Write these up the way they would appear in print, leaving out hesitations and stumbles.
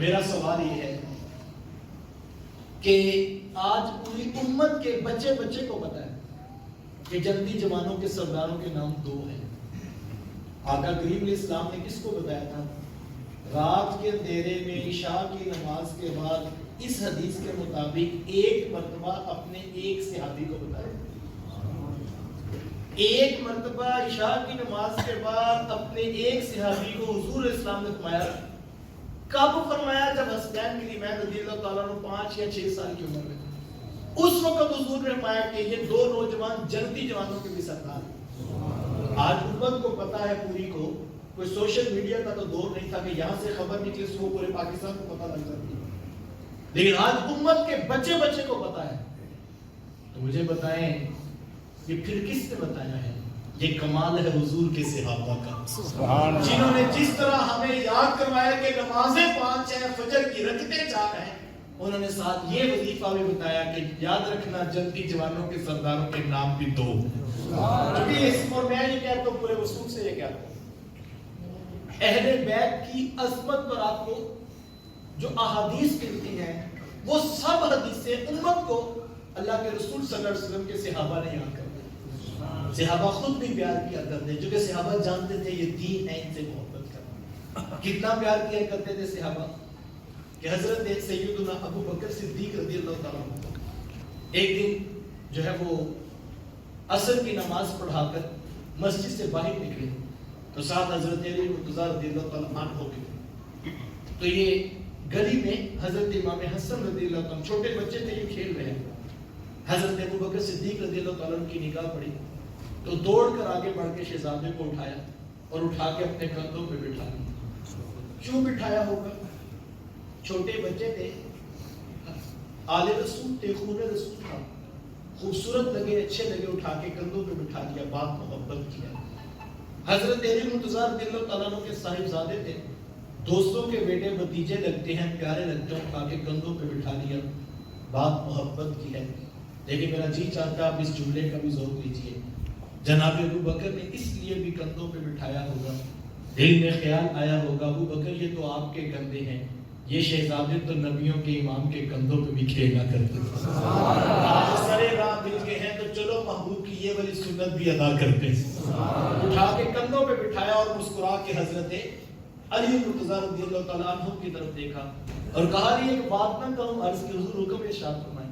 میرا سوال یہ ہے کہ آج پوری امت کے بچے بچے کو پتا ہے کہ جنتی جوانوں کے سرداروں کے نام 2 ہیں۔ آقا کریم علیہ السلام نے کس کو بتایا تھا؟ رات کے اندھیرے میں عشاء کی نماز کے بعد اس حدیث کے مطابق ایک مرتبہ اپنے ایک صحابی کو بتایا، ایک مرتبہ عشاء کی نماز کے بعد اپنے ایک صحابی کو حضور اسلام نے فرمایا۔ کب فرمایا؟ جب حسنین بن عمیر رضی اللہ تعالیٰ عنہ 5 یا 6 سال کی عمر میں، اس وقت حضور نے فرمایا کہ یہ 2 نوجوان جنتی جوانوں کے بھی سردار ہیں۔ آج امت کو پتا ہے پوری کو، کوئی سوشل میڈیا کا تو دور نہیں تھا کہ یہاں سے خبر نکلی اس کو پورے پاکستان کو پتا لگ جاتی ہے، لیکن آج امت کے بچے بچے کو پتا ہے۔ تو مجھے بتائیں کہ پھر کس نے بتایا ہے؟ یہ کمال ہے حضور کے صحابہ کا، جنہوں نے جس طرح ہمیں یاد کروایا کہ نمازیں 5 ہیں، فجر کی رکعتیں 4 ہیں، انہوں نے ساتھ یہ وظیفہ بھی بتایا کہ یاد رکھنا جنتی جوانوں کے سرداروں کے نام بھی 2۔ کیونکہ اس اور میں یہ کہتا ہوں، پورے وصول سے یہ کہتا ہوں، اہل بیت کی عظمت پر آپ کو جو احادیث ملتی ہیں وہ سب حدیثیں امت کو اللہ کے رسول صلی اللہ علیہ وسلم کے صحابہ نے یاد کر دی۔ صحابہ خود بھی پیار کیا کرتے، جو کہ صحابہ جانتے تھے یہ دین ہے، ان سے محبت کرنا۔ کتنا پیار کیا کرتے تھے صحابہ کہ حضرت سیدنا ابو بکر صدیق رضی اللہ تعالیٰ عنہ ایک دن جو ہے وہ عصر کی نماز پڑھا کر مسجد سے باہر نکلے تو ساتھ حضرت علی مرتضیٰ رضی اللہ تعالیٰ عنہ ہو گئے۔ تو یہ گلی میں حضرت امام حسن رضی اللہ تعالیٰ عنہ، چھوٹے بچے تھے، یہ کھیل رہے ہیں۔ حضرت ابو بکر صدیق رضی اللہ تعالیٰ عنہ کی نگاہ پڑی تو دوڑ کر آگے بڑھ کے شہزادے کو اٹھایا اور اٹھا کے اپنے کندھوں پہ بٹھا لیا۔ کیوں بٹھایا ہوگا؟ چھوٹے بچے تھے، آل رسول تھے، خون رسول تھا، خوبصورت لگے، اچھے لگے، اٹھا کے کندھوں پہ بٹھا لیا، بات محبت کیا۔ حضرت علی مرتضیٰ رضی اللہ تعالیٰ عنہ کے صاحبزادے تھے، دوستوں کے بیٹے بھتیجے لگتے ہیں، پیارے لگتے ہیں، اٹھا کے کندھوں پہ بٹھا لیا، بات محبت کی ہے۔ لیکن میرا جی چاہتا ہے آپ اس جملے کا بھی ذوق لیجئے، جناب ابو بکر نے اس لیے بھی کندھوں پہ بٹھایا ہوگا، دل میں خیال آیا ہوگا ابو بکر یہ تو آپ کے کندھے ہیں، یہ شہزادے تو نبیوں کے امام کے کندھوں پہ بھی کھیلا کرتے تھے، آج سرے راہ مل کے ہیں تو چلو محبوب کی یہ والی سنت بھی ادا کرتے ہیں۔ اٹھا کے کندھوں پہ بٹھایا اور مسکرا کے حضرت علی مرتضیٰ رضی اللہ تعالیٰ عنہ کی طرف دیکھا اور کہا یہ ایک بات نہ کہوں، عرض کی حضور حکم ارشاد فرمائیں۔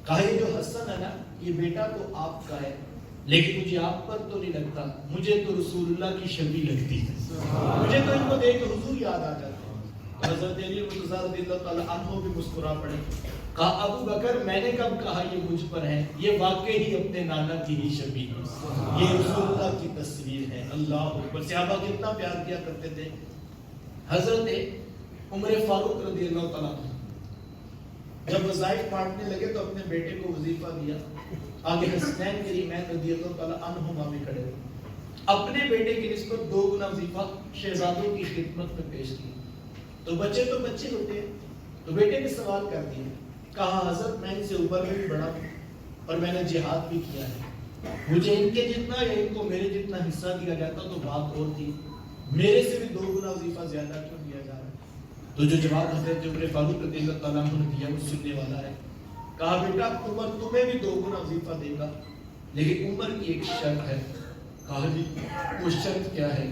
کہا یہ جو حسن ہے نا یہ بیٹا تو آپ کا ہے، لیکن مجھے آپ پر تو نہیں لگتا، مجھے تو رسول اللہ کی شبیہ لگتی ہے، مجھے تو ان کو دیکھ کے حضور یاد آ جاتے ہیں۔ حضرت علی مرتضیٰ رضی اللہ تعالیٰ عنہ بھی مسکرا پڑے، کہا ابو بکر میں نے کب کہا یہ مجھ پر ہے، یہ واقعی ہی اپنے نانا کی ہی شبیہ ہے، یہ رسول اللہ کی تصویر ہے۔ اللہ اکبر! صحابہ کتنا پیار کیا کرتے تھے۔ حضرت عمر فاروق رضی اللہ تعالیٰ عنہ جب وظائف بانٹنے لگے تو اپنے بیٹے کو وظیفہ دیا، آگے حسنین بن عمیر رضی اللہ تعالیٰ عنہما بھی کھڑے ہوئے، اپنے بیٹے کی نسبت 2 گنا وظیفہ شہزادوں کی خدمت میں پیش کیا۔ تو بچے ہوتے ہیں تو بیٹے نے سوال کر دیا، کہا حضرت میں ان سے عمر میں بھی بڑا ہوں اور میں نے جہاد بھی کیا ہے، مجھے ان کے جتنا یا ان کو میرے جتنا حصہ دیا جاتا تو بات اور تھی، میرے سے بھی 2 گنا وظیفہ زیادہ کیوں دیا جا رہا ہے؟ تو جو جواب حضرت عمر فاروق رضی اللہ تعالیٰ عنہ نے دیا وہ سننے والا ہے۔ کہا بیٹا عمر تمہیں بھی 2 گنا وظیفہ دے گا، لیکن عمر کی ایک شرط ہے۔ کہا جی وہ شرط کیا ہے؟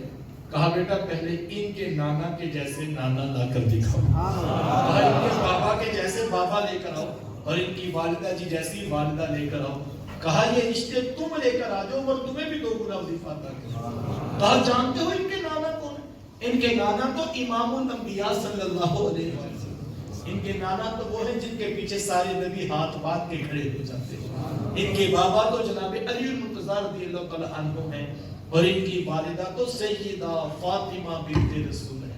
کہا بیٹا پہلے ان کے نانا کے جیسے نانا لا کر دکھاؤ، کہا ان کے بابا کے جیسے بابا لے کر آؤ اور ان کی والدہ جی جیسی والدہ لے کر آؤ، کہا یہ رشتے تم لے کر آ جاؤ اور تمہیں بھی 2 گنا وظیفہ عطا کروں۔ کہا جانتے ہو ان کے نانا کون؟ ان کے نانا تو امام الانبیاء صلی اللہ علیہ وسلم، ان کے نانا تو وہ ہیں جن کے پیچھے سارے نبی ہاتھ باندھ کے کھڑے ہو جاتے ہیں، ان کے بابا تو جناب علی المرتضیٰ رضی اللہ تعالیٰ عنہ ہیں اور ان کی والدہ تو سیدہ فاطمہ بنت رسول ہے۔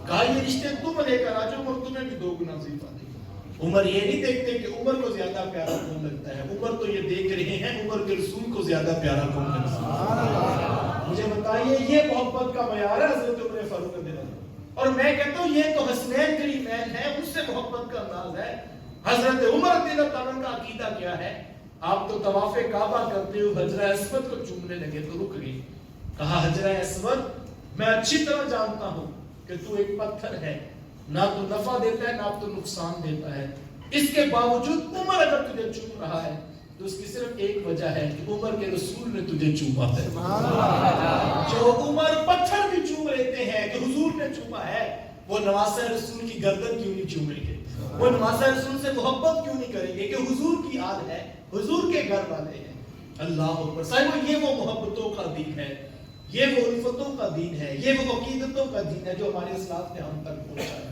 کہا یہ رشتے تم لے کر آ جاؤ اور تمہیں بھی 2 گنا وظیفہ دے گا۔ عمر یہ نہیں دیکھتے کہ عمر کو زیادہ پیارا کون لگتا ہے، عمر تو یہ دیکھ رہے ہیں عمر کے رسول کو زیادہ پیارا کون لگتا ہے۔ مجھے بتائیے یہ محبت کا معیار ہے حضرت عمر فاروق رضی اللہ عنہ، اور میں کہتا ہوں یہ تو حسنین کریمین ہے، ان سے محبت کا انداز ہے۔ حضرت عمر رضی اللہ تعالیٰ کا عقیدہ کیا ہے؟ آپ تو طواف کعبہ کرتے ہو حجرہ اسود کو چومنے لگے تو رک گئی، کہا حجرہ اسود میں اچھی طرح جانتا ہوں کہ تو ایک پتھر ہے، نہ تو نفع دیتا ہے نہ تو نقصان دیتا ہے. اس کے باوجود عمر اگر تجھے چوم رہا ہے تو اس کی صرف ایک وجہ ہے کہ عمر کے رسول نے تجھے چوما ہے. جو عمر پتھر بھی چوم لیتے ہیں کہ حضور نے چوما ہے، وہ نواسہ رسول کی گردن کیوں نہیں چومیں گے؟ وہ نواسہ رسول سے محبت کیوں نہیں کریں گے کہ حضور کی آل ہے، حضور کے گھر والے ہیں. اللہ اکبر. صاحب یہ وہ محبتوں کا دین ہے، یہ وہ الفتوں کا دین ہے، یہ وہ عقیدتوں کا دین ہے جو ہمارے اسلاف نے ہم تک پہنچا ہے.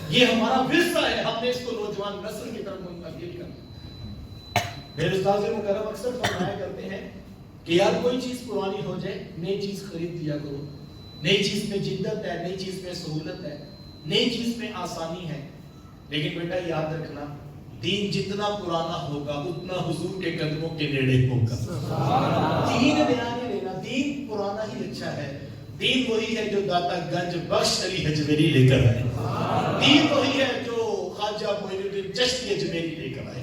یہ ہمارا ورثہ ہے، ہم نے اس کو نوجوان نسل کی طرف منتقل کرنا. میرے استاد مکرم اکثر فرمایا کرتے ہیں کہ یار کوئی چیز پرانی ہو جائے نئی چیز خرید دیا کرو. نئی چیز میں جدت ہے، نئی چیز میں سہولت ہے، نئی چیز میں آسانی ہے. لیکن بیٹا یاد رکھنا، دین جتنا پرانا ہوگا اتنا حضور کے قدموں کے نیڑے ہوگا. دین نیا نہیں لینا، دین پرانا ہی اچھا ہے. دین وہی ہے جو داتا گنج بخش علی حجویری لے کر آئے. دین وہی ہے جو خواجہ معین الدین چشتی اجمیری لے کر آئے.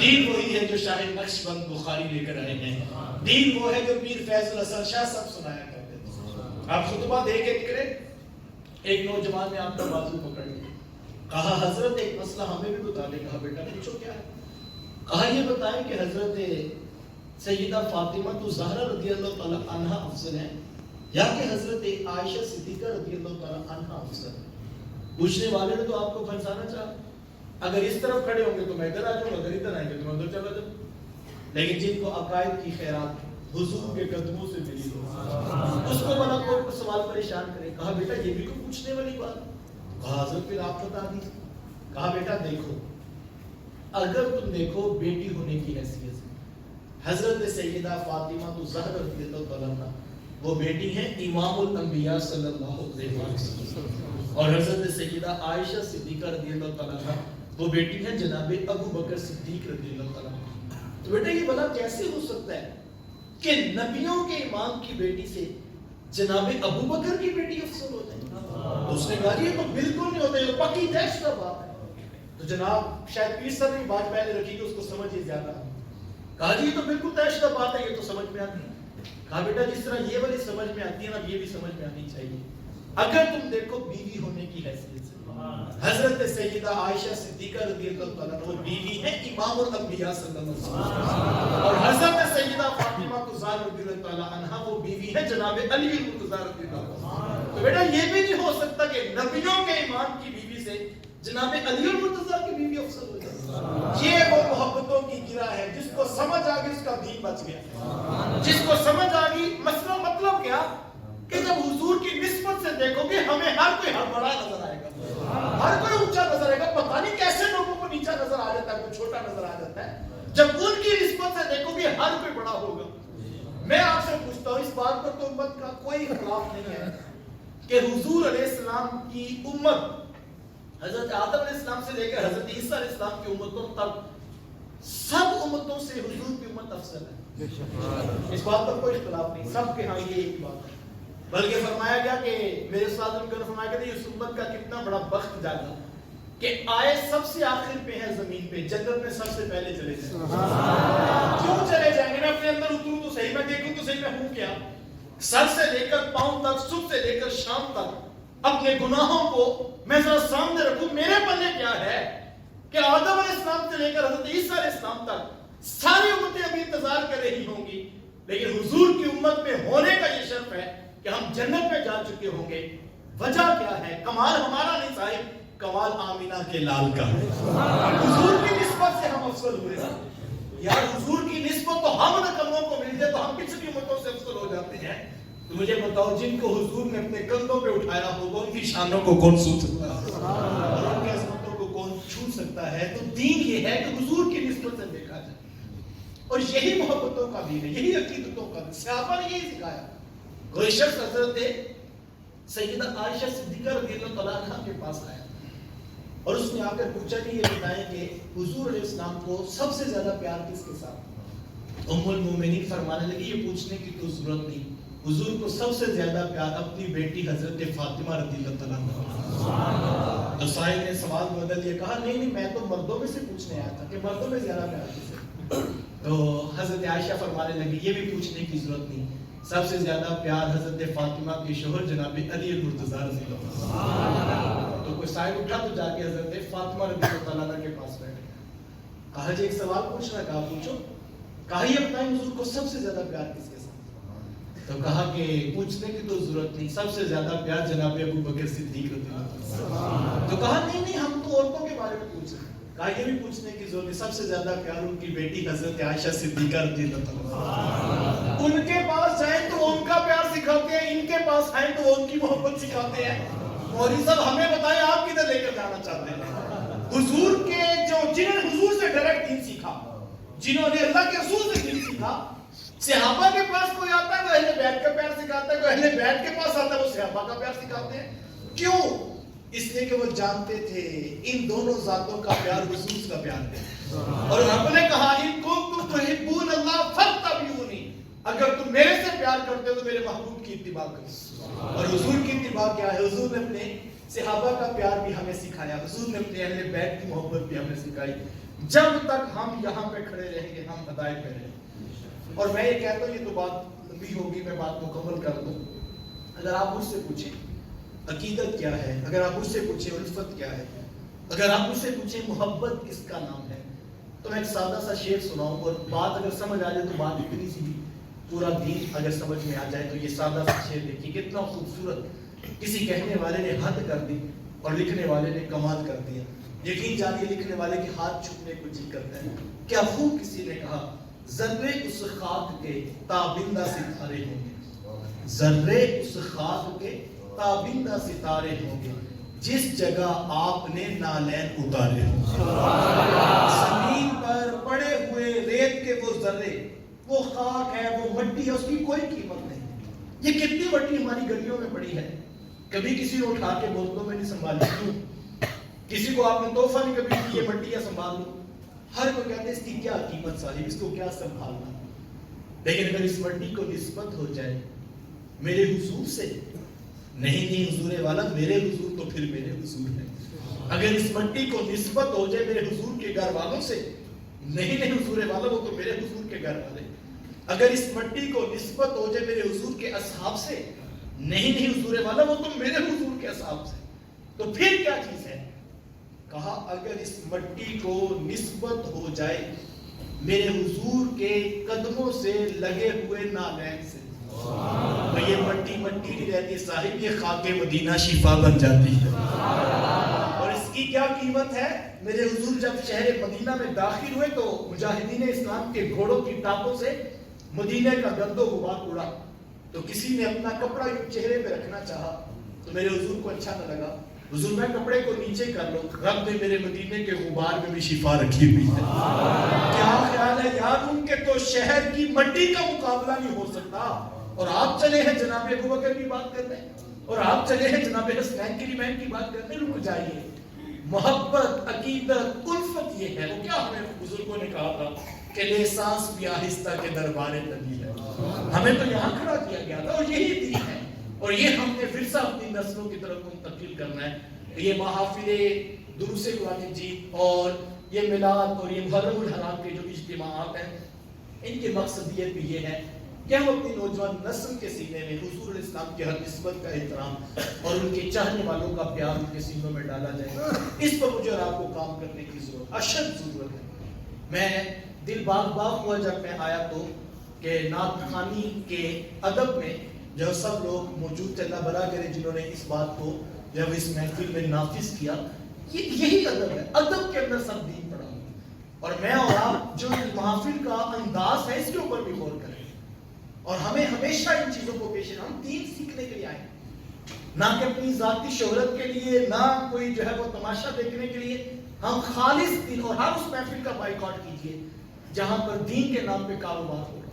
دین وہی ہے جو شاہ نقشبند بخاری لے کر آئے ہیں. دین وہ ہے جو پیر فیض الحسن شاہ صاحب سنایا کرتے تھے. آپ خطبہ دے کے نکلے، ایک نوجوان نے آپ کا بازو پکڑ لیا، کہا حضرت ایک مسئلہ ہمیں بھی بتا دے. کہا بیٹا پوچھو کیا ہے؟ کہا یہ بتائیں کہ حضرت سیدہ فاطمہ تو زہرا رضی اللہ تعالی عنہا افضل ہیں یا کہ حضرت عائشہ صدیقہ رضی اللہ تعالی عنہا افضل ہیں؟ پوچھنے والے نے تو آپ کو پھنسانا چاہا. اگر اس طرف کھڑے ہوں گے تو میں ادھر آ جاؤں گا، اگر ادھر آئیں گے تو میں ادھر چلا جاؤں. لیکن جن کو عقائد کی خیرات حضور کے قدموں سے ملی ہو، اس کو بنا کوئی سوال پریشان کرے. کہا بیٹا یہ بھی کوئی پوچھنے والی بات؟ کہا حضرت پھر آپ بتا دیجیے. کہا بیٹا دیکھو، اگر تم دیکھو بیٹی ہونے کی حیثیت سے حضرت سیدہ فاطمہ الزہرا رضی اللہ تعالیٰ عنہا وہ بیٹی ہیں امام الانبیاء صلی اللہ علیہ وسلم، اور حضرت سیدہ عائشہ صدیقہ رضی اللہ تعالیٰ عنہا وہ بیٹی ہیں جناب ابو بکر صدیق رضی اللہ تعالیٰ عنہ. تو بیٹا یہ بلا کیسے ہو سکتا ہے کہ نبیوں کے امام کی بیٹی سے جناب ابو بکر کی بیٹی افضل ہو جائے؟ اس نے کہا یہ تو بالکل نہیں ہوتا، یہ پکی طے شدہ بات ہے. تو جناب شاید پیر صاحب نے بات پہلے رکھی کہ اس کو سمجھ زیادہ. کہا جی یہ تو بالکل طے شدہ بات ہے، یہ تو سمجھ میں آتی ہے. کہا بیٹا جس طرح یہ والی سمجھ میں آتی ہے نا، یہ بھی سمجھ میں آنی چاہیے. اگر تم دیکھو بیوی ہونے کی حیثیت سے حضرت سیدہ عائشہ صدیقہ رضی اللہ تعالیٰ عنہ وہ بیوی ہیں امام الانبیاء صلی اللہ علیہ وسلم، اور حضرت سیدہ فاطمہ الزہرا رضی اللہ تعالیٰ عنہا وہ بیوی ہیں جناب علی المرتضیٰ رضی اللہ عنہ. تو بیٹا یہ بھی نہیں ہو سکتا کہ نبیوں کے امام کی بیوی سے جناب علی المرتضیٰ کی بیوی افضل ہو جائے. یہ وہ محبتوں کی گرہ ہے جس کو سمجھ آ گئی اس کا دین بچ گیا. جس کو سمجھ آ گئی مسئلہ مطلب کیا کہ جب حضور کی نسبت سے دیکھو گے ہمیں ہر کوئی بڑا نظر آئے گا، ہر کوئی اونچا نظر آئے گا. پتہ نہیں کیسے لوگوں کو نیچا نظر آ جاتا ہے، کوئی چھوٹا نظر آ جاتا ہے. جب ان کی نسبت سے دیکھو گے ہر کوئی بڑا ہوگا. میں آپ سے پوچھتا ہوں، اس بات پر تو امت کا کوئی اختلاف نہیں ہے کہ حضور علیہ السلام کی امت حضرت آدم علیہ السلام سے لے کر حضرت عیسیٰ علیہ السلام کی امتوں تک سب امتوں سے حضور کی امت افضل ہے. اس بات پر کوئی اختلاف نہیں، سب کے ہاں یہ ایک بات ہے. بلکہ فرمایا گیا کہ میرے استاد نے فرمایا کہ اس امت کا کتنا بڑا بخت جاگا کہ آئے سب سے آخر پہ ہے زمین پہ، جنت میں سب سے پہلے چلے جائیں. کیوں چلے جائیں گے؟ میں اپنے اندر اتروں تو صحیح، میں دیکھوں تو صحیح میں ہوں کیا. سر سے لے کر پاؤں تک، صبح سے لے کر شام تک اپنے گناہوں کو میں ذرا سامنے رکھوں، میرے پلے کیا ہے کہ آدم علیہ السلام سے لے کر حضرت عیسیٰ علیہ السلام تک ساری امتیں ابھی انتظار کر رہی ہوں گی، لیکن حضور کی امت میں ہونے کا یہ شرف ہے کہ ہم جنت میں جا چکے ہوں گے. وجہ کیا ہے؟ کمال ہمارا نہیں صاحب، کمال آمینہ کے لال کا ہے. حضور کی نسبت سے ہم افضل ہوئے. یار حضور کی نسبت تو ہم رقموں کو مل جائے تو ہم پچھلی امتوں سے افضل ہو جاتے ہیں. تو مجھے بتاؤ جن کو حضور نے اپنے کندھوں پہ اٹھایا ہوگا ان کی شانوں کو کون سن سکتا ہے اور ان کی عظمتوں کو کون چھو سکتا ہے؟ تو دین یہ ہے کہ حضور کی نسبت سے دیکھا جائے، اور یہی محبتوں کا دین ہے، یہی عقیدتوں کا دین. صحابہ نے یہی سکھایا. کوئی شخص حضرت سیدہ عائشہ صدیقہ رضی اللہ تعالیٰ عنہ کے پاس آیا اور اس نے آ کر پوچھا کہ یہ بتائیں کہ حضور علیہ السلام کو سب سے زیادہ پیار کس کے ساتھ؟ ام المومنین فرمانے لگی یہ پوچھنے کی تو ضرورت نہیں، حضور کو سب سے زیادہ پیار اپنی بیٹی حضرت فاطمہ رضی اللہ تعالیٰ عنہ. تو سائل نے سوال بدل دیا، کہا نہیں میں تو مردوں میں سے پوچھنے آیا تھا کہ مردوں میں زیادہ پیار کس ہے. تو حضرت عائشہ فرمانے لگی یہ بھی پوچھنے کی ضرورت نہیں، سب سے زیادہ پیار حضرت فاطمہ کے شوہر جناب علی المرتضیٰ رضی اللہ عنہ. تو کوئی صاحب اٹھا تو جا کے حضرت فاطمہ رضی اللہ عنہ کے پاس بیٹھ گیا. کہا جی ایک سوال پوچھ رہا ہے. کہا پوچھو. کہا یہ بتائیں حضور کو سب سے زیادہ پیار کس کے ساتھ؟ تو کہا کہ پوچھنے کی تو ضرورت نہیں, سب سے زیادہ پیار جناب ابو بکر صدیق رضی اللہ عنہ. تو کہا نہیں ہم تو عورتوں کے بارے میں پوچھ رہے ہیں. کہا یہ بھی پوچھنے کی ضرورت نہیں, سب سے زیادہ پیار ان کی بیٹی حضرت عائشہ صدیقہ رضی اللہ عنہ. ان کے پاس جائیں تو ان کا پیار سکھاتے ہیں, ان کے پاس آئیں تو ان کی محبت سکھاتے ہیں. مولوی صاحب ہمیں بتائیں آپ کدھر لے کر جانا چاہتے ہیں؟ حضور کے جنہوں نے حضور سے ڈائریکٹ دین سیکھا, جنہوں نے اللہ کے رسول سے دین سیکھا. صحابہ کے پاس کوئی آتا ہے وہ اہل بیت کا پیار سکھاتا ہے, کوئی اہل بیت کے پاس آتا ہے وہ صحابہ کا پیار سکھاتے ہیں. کیوں؟ اس لیے کہ وہ جانتے تھے ان دونوں ذاتوں کا پیار حضور کا پیار ہے. اور رب نے کہا ان کنتم تحبون اللہ فاتبعونی, اگر تم میرے سے پیار کرتے ہو تو میرے محبوب کی اتباع کرو. اور حضور کی اتباع کیا ہے؟ حضور نے اپنے صحابہ کا پیار بھی ہمیں سکھایا, حضور نے اپنے اہل بیت کی محبت بھی ہمیں سکھائی. جب تک ہم یہاں پہ کھڑے رہیں گے ہم ہدایت پہ رہیں گے. اور میں یہ کہتا ہوں یہ تو بات لمبی ہوگی, میں بات مکمل کر دوں. اگر آپ مجھ سے پوچھیں عقیدت کیا ہے, اگر آپ مجھ سے پوچھیں الفت کیا ہے, اگر آپ مجھ سے پوچھیں محبت کس کا نام ہے, تو میں ایک سادہ سا شعر سناؤں اور بات اگر سمجھ آ جائے تو بات اتنی سی, پورا دین اگر سمجھ میں آ جائے تو یہ سادہ سا شعر دیکھیے کتنا خوبصورت. کسی کہنے والے نے حد کر دی اور لکھنے والے نے کمال کر دیا. یقین جانیے لکھنے والے کے ہاتھ چھپنے کو جی کرتا ہے. کیا خوب کسی نے کہا ذرے اس خاک کے تابندہ ستارے ہوں گے, ذرے اس خاک کے تابندہ ستارے ہوں گے جس جگہ آپ نے نالین اتارے ہوں گے. زمین پر پڑے ہوئے ریت کے وہ ذرے, وہ خاک ہے, وہ مٹی ہے, اس کی کوئی قیمت نہیں. یہ کتنی مٹی ہماری گلیوں میں پڑی ہے, کبھی کسی نے اٹھا کے بوتلوں میں نہیں سنبھالی. کیوں؟ کسی کو آپ نے تحفہ نہیں کبھی دی یہ مٹی ہے سنبھال لو. ہر کوئی کہتے ہیں اس کی کیا قیمت صاحب, اس کو کیا سنبھالنا. لیکن اگر اس مٹی کو نسبت ہو جائے میرے حضور سے, نہیں حضور والا میرے حضور تو پھر میرے حضور ہے. اگر اس مٹی کو نسبت ہو جائے میرے حضور کے گھر والوں سے, نہیں حضور والا وہ تو میرے حضور کے گھر والے. اگر اس مٹی کو نسبت ہو جائے میرے حضور کے اصحاب سے, نہیں حضور والا وہ تو میرے حضور کے اصحاب سے, تو پھر کیا چیز ہے؟ کہا اگر اس مٹی کو نسبت ہو جائے میرے حضور کے قدموں سے لگے ہوئے نالین سے, تو یہ مٹی مٹی نہیں رہتی صاحب, یہ خاک مدینہ شفا بن جاتی ہے. اور اس کی کیا قیمت ہے؟ میرے حضور جب شہر مدینہ میں داخل ہوئے تو مجاہدین اسلام کے گھوڑوں کی ٹاپوں سے مدینہ کا گند و غبار اڑا. تو کسی نے اپنا کپڑا چہرے پہ رکھنا چاہا تو میرے حضور کو اچھا نہ لگا. حضور میں کپڑے کو نیچے کر لو, رب نے میرے مدینے کے غبار میں بھی شفا رکھی ہوئی ہے. کیا خیال ہے یار, ان کے تو شہر کی مٹی کا مقابلہ نہیں ہو سکتا. اور آپ چلے ہیں جناب ابو بکر کی بات کرنے, اور آپ چلے ہیں جناب حسنین کی ریمین کی بات کرنے. رک جائیے, محبت عقیدت الفت یہ ہے. وہ کیا ہمیں بزرگوں نے کہا تھا کہ لے سانس بھی آہستہ کے دربار نبی ہے. ہمیں تو یہاں کھڑا کیا گیا تھا اور یہی دین ہے, اور یہ ہم نے پھر سے اپنی نسلوں کی طرف منتقل کرنا ہے. یہ محافل دروس قرآن مجید اور یہ میلاد اور یہ محرم الحرام کے جو اجتماعات ہیں, ان کی مقصدیت بھی یہ ہے کہ ہم اپنی نوجوان نسل کے سینے میں حضور الاسلام کی ہر نسبت کا احترام اور ان کے چاہنے والوں کا پیار ان کے سینوں میں ڈالا جائے. اس پر مجھے اور آپ کو کام کرنے کی ضرورت, اشد ضرورت ہے. میں دل باغ باغ ہوا جب میں آیا تو کہ نعت خوانی کے ادب میں جو سب لوگ موجود تھے, اللہ بھلا کرے جنہوں نے اس بات کو جب اس محفل میں نافذ کیا, یہی ادب ہے. ادب کے اندر سب دین پڑا. اور میں اور آپ جو محافل کا انداز ہے اس کے اوپر بھی غور کریں, اور ہمیں ہمیشہ ان چیزوں کو پیش ہے. ہم دین سیکھنے کے لیے آئے, نہ کہ اپنی ذاتی شہرت کے لیے, نہ کوئی جو ہے وہ تماشا دیکھنے کے لیے. ہم خالص دین, اور ہر اس محفل کا بائیکاٹ کیجئے جہاں پر دین کے نام پہ کاروبار ہو رہا.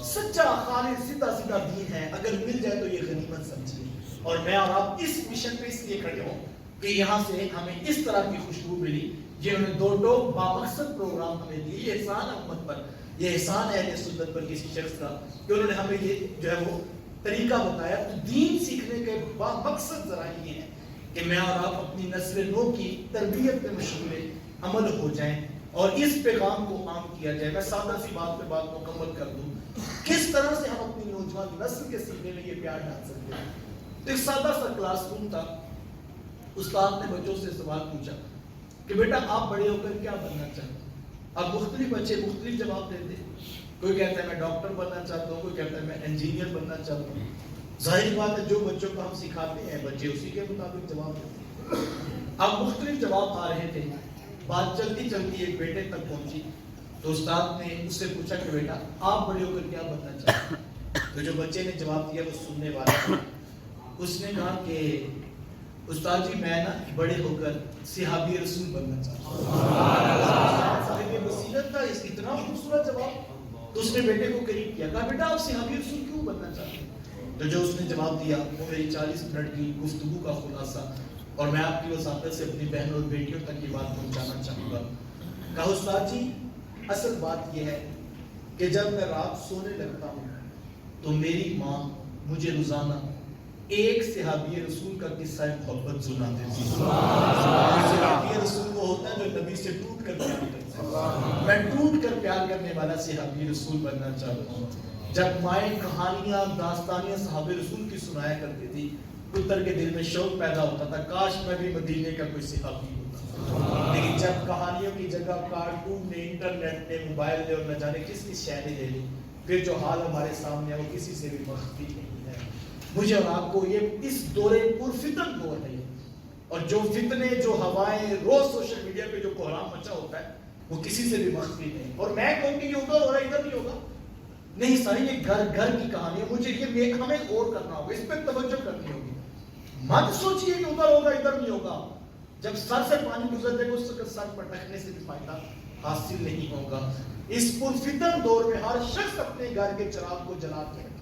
سچا خالص سیدھا سیدھا دین ہے, اگر مل جائے تو یہ غنیمت سمجھیے. اور میں اور آپ اس مشن پہ اس لیے کھڑے ہوں کہ یہاں سے ہمیں اس طرح کی خوشبو ملی جنہوں نے دو ٹوک بامقصد پروگرام ہمیں دیے. یہ احسان امت پر, یہ احسان اہل سنت پر کسی شخص کا کہ انہوں نے ہمیں یہ جو ہے وہ طریقہ بتایا. تو دین سیکھنے کے مقصد ذرائع یہ ہے کہ میں اور آپ اپنی نسل نو کی تربیت میں مشغول عمل ہو جائیں اور اس پیغام کو عام کیا جائے. میں سادہ سی بات پہ بات مکمل کر دوں. کس طرح سے ہم اپنی نوجوان نسل کے سینے میں یہ پیار ڈال سکتے ہیں. ایک سادہ سا کلاس روم تھا. استاد نے بچوں سے سوال پوچھا کہ بیٹا آپ بڑے ہو کر کیا بننا چاہتے ہیں؟ اب مختلف بچے مختلف جواب دیتے ہیں. کوئی کہتا ہے میں ڈاکٹر بننا چاہتا ہوں, کوئی کہتا ہے میں انجینئر بننا چاہتا ہوں. ظاہر بات ہے جو بچوں کو ہم سکھاتے ہیں بچے اسی کے مطابق جواب دیتے ہیں. اب مختلف جواب آ رہے تھے. بات چلتی چلتی ایک بیٹے تک پہنچی تو استاد نے اس سے پوچھا کہ بیٹا آپ بڑے ہو کر کیا بننا چاہتے ہیں؟ تو جو بچے نے جواب دیا وہ سننے والا تھا. اس نے کہا کہ استاد جی میں نا بڑے ہو کر صحابی رسول بننا چاہتا ہوں. صاحب بصیرت تھا, اس اتنا خوبصورت جواب. تو اس نے بیٹے کو قریب کیا, کہا بیٹا آپ صحابی رسول کیوں بننا چاہتے ہیں؟ تو جو اس نے جواب دیا وہ میری 40 منٹ کی گفتگو کا خلاصہ, اور میں آپ کی وساطت سے اپنی بہنوں اور بیٹیوں تک یہ بات پہنچانا چاہوں گا. کہا استاد جی اصل بات یہ ہے کہ جب میں رات سونے لگتا ہوں تو میری ماں مجھے روزانہ ایک صحابی رسول کا قصہ محبت سنا دیتی ہے. صحابی رسول وہ ہوتا ہے جو نبی سے ٹوٹ کر پیار کرتا ہے. میں ٹوٹ کر پیار کرنے والا صحابی رسول بننا چاہتا ہوں. جب مائیں کہانیاں داستانیاں صحابی رسول کی سنایا کرتی تھی, پتر کے دل میں شوق پیدا ہوتا تھا کاش میں بھی مدینے کا کوئی صحابی ہوتا. لیکن جب کہانیوں کی جگہ کارٹون نے, انٹرنیٹ نے, موبائل نے اور نہ جانے کس کی شے نے لے لی, پھر جو حال ہمارے سامنے ہے وہ کسی سے بھی مخفی نہیں ہے. مجھے اور آپ کو یہ اس دورے پرفتن دور ہے, اور جو فتنے جو ہوائیں روز سوشل میڈیا پہ جو کوہرام مچا ہوتا ہے وہ کسی سے بھی مخفی نہیں. اور میں کہوں کہ یہ ادھر ہو رہا ہے ادھر نہیں ہوگا, نہیں ساری یہ گھر گھر کی کہانی ہے. مجھے یہ ہمیں غور کرنا ہوگا, اس پہ توجہ کرنی ہوگی. مت سوچئے کہ ادھر ہوگا ادھر نہیں ہوگا. جب سر سے پانی گزر جائے گا اس وقت سر پٹکنے سے بھی فائدہ حاصل نہیں ہوگا. اس پرفتن دور میں ہر شخص اپنے گھر کے چراغ کو جلا کے رکھے.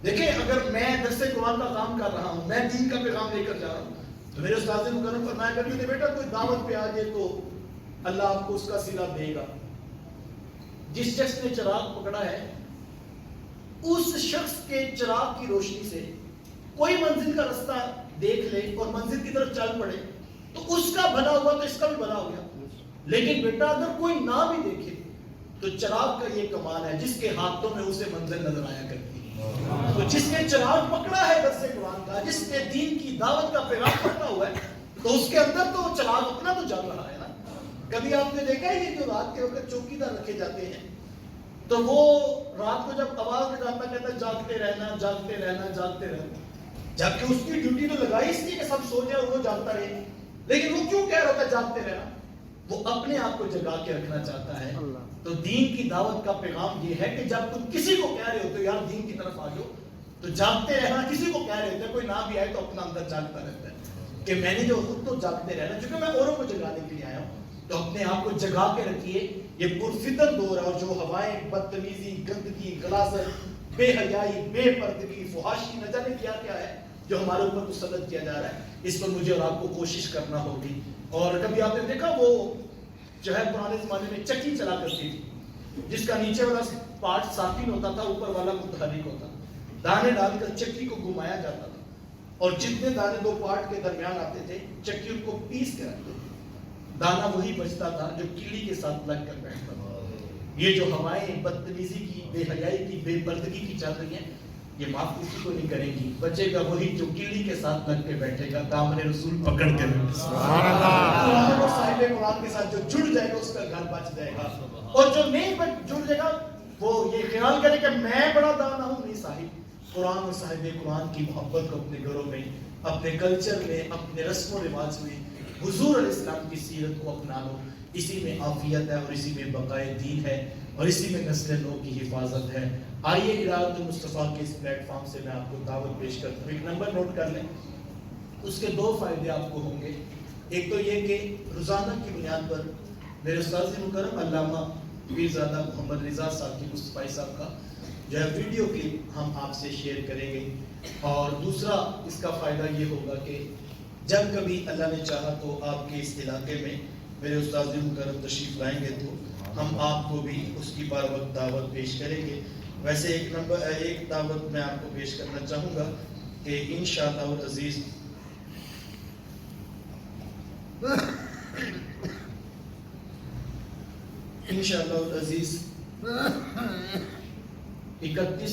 دیکھیں اگر میں درس قرآن کا کام کر رہا ہوں, میں دین کا پیغام لے کر جا رہا ہوں, تو میرے استاد مکرم فرمایا کرتے تھے بیٹا کوئی دعوت پہ آ جائے تو اللہ آپ کو اس کا صلہ دے گا. جس شخص نے چراغ پکڑا ہے اس شخص کے چراغ کی روشنی سے کوئی منزل کا رستہ دیکھ لے اور منزل کی طرف چل پڑے تو اس کا بھلا ہوا تو اس کا بھی بھلا ہو گیا. لیکن بیٹا اگر کوئی نہ بھی دیکھے تو چراغ کا یہ کمال ہے جس کے ہاتھوں میں اسے منزل نظر آیا کرتی ہے. تو جس نے چراغ پکڑا ہے درس قرآن کا, جس نے دین کی دعوت کا پیغام پکڑا ہوا ہے, تو اس کے اندر تو چراغ اپنا تو جل رہا ہے نا. کبھی آپ نے دیکھا ہے یہ جو رات کے وقت چوکیدار رکھے جاتے ہیں تو وہ رات کو جب آواز لگاتا کہتا ہے جاگتے رہنا جاگتے رہنا جاگتے رہنا, جبکہ اس کی ڈیوٹی تو لگائی اس لیے کہ سب سو جائے اور وہ جاگتا رہے. لیکن وہ کیوں کہہ رہا ہوتا ہے جاگتے رہنا؟ وہ اپنے آپ کو جگا کے رکھنا چاہتا ہے. تو دین کی دعوت کا پیغام یہ ہے کہ جب تم کسی کو کہہ رہے ہوتے ہو یار دین کی طرف آ جاؤ تو جاگتے رہنا. کسی کو کہہ رہے ہوتے ہیں, کوئی نہ بھی آئے تو اپنا اندر جاگتا رہتا ہے کہ میں نے جو خود تو جاگتے رہنا, چونکہ میں اوروں کو جگانے کے لیے آیا ہوں. تو اپنے آپ کو جگا کے رکھیے. یہ پرفتن دور ہے, اور جو ہوائیں بدتمیزی, گندگی, غلاظت, بے حیائی, بے پردگی, فحاشی, نہ جانے کیا کیا ہے جو ہمارے اوپر مسلط کیا جا رہا ہے, اس پر مجھے اور آپ کو کوشش کرنا ہوگی. اور کبھی آپ نے دیکھا وہ جو ہے پرانے زمانے میں چکی چلا کرتی تھی جس کا نیچے والا پارٹ ساکن ہوتا تھا, اوپر والا متحرک ہوتا. دانے ڈال کر چکی کو گھمایا جاتا تھا, اور جتنے دانے دو پارٹ کے درمیان آتے تھے چکی ان کو پیس کے رکھتے تھے. دانا وہی بچتا تھا جو کیڑی کے ساتھ لگ کر بیٹھتا تھا. یہ جو ہوائیں بدتمیزی کی, بے حیائی کی, بے پردگی کی چل رہی ہیں, یہ معاف کسی کو نہیں کریں گی. بچے گا وہی جو کیڑی کے ساتھ لگ کے بیٹھے گا, دامن رسول پکڑ کے بیٹھے گا. قرآن اور صاحب قرآن کے ساتھ جو جڑ جائے گا اس کا گھر بچ جائے گا, اور جو نہیں جڑ جائے گا وہ یہ خیال کرے کہ میں بڑا دانا ہوں. نہیں, صاحب قرآن اور صاحب قرآن کی محبت کو اپنے گھروں میں, اپنے کلچر میں, اپنے رسم و رواج میں, حضور علیہ السلام کی سیرت کو اپنا لو. اسی میں عافیت ہے, اور اسی میں بقائے دین ہے, اور اسی میں نسل نو کی حفاظت ہے. آئیے ارادۃ المصطفیٰ کے اس پلیٹ فارم سے میں آپ کو دعوت پیش کرتا ہوں. ایک نمبر نوٹ کر لیں, اس کے 2 فائدے آپ کو ہوں گے. ایک تو یہ کہ روزانہ کی بنیاد پر میرے استاد مکرم علامہ پیرزادہ محمد رضا صاحب کی مصطفی صاحب کا جو ہے ویڈیو کلپ ہم آپ سے شیئر کریں گے. اور دوسرا اس کا فائدہ یہ ہوگا کہ جب کبھی اللہ نے چاہا تو آپ کے اس علاقے میں میرے استاد مکرم تشریف لائیں گے تو ہم آپ کو بھی اس کی بار وقت دعوت پیش کریں گے. ویسے ایک دعوت میں آپ کو پیش کرنا چاہوں گا کہ انشاءاللہ العزیز 31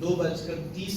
2:30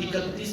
31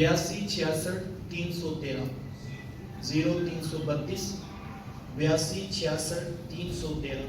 82 66 313 0332 82 66 313।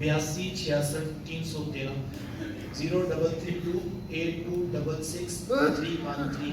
82 66 313 0332 8266 313।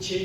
6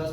10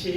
6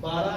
12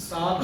7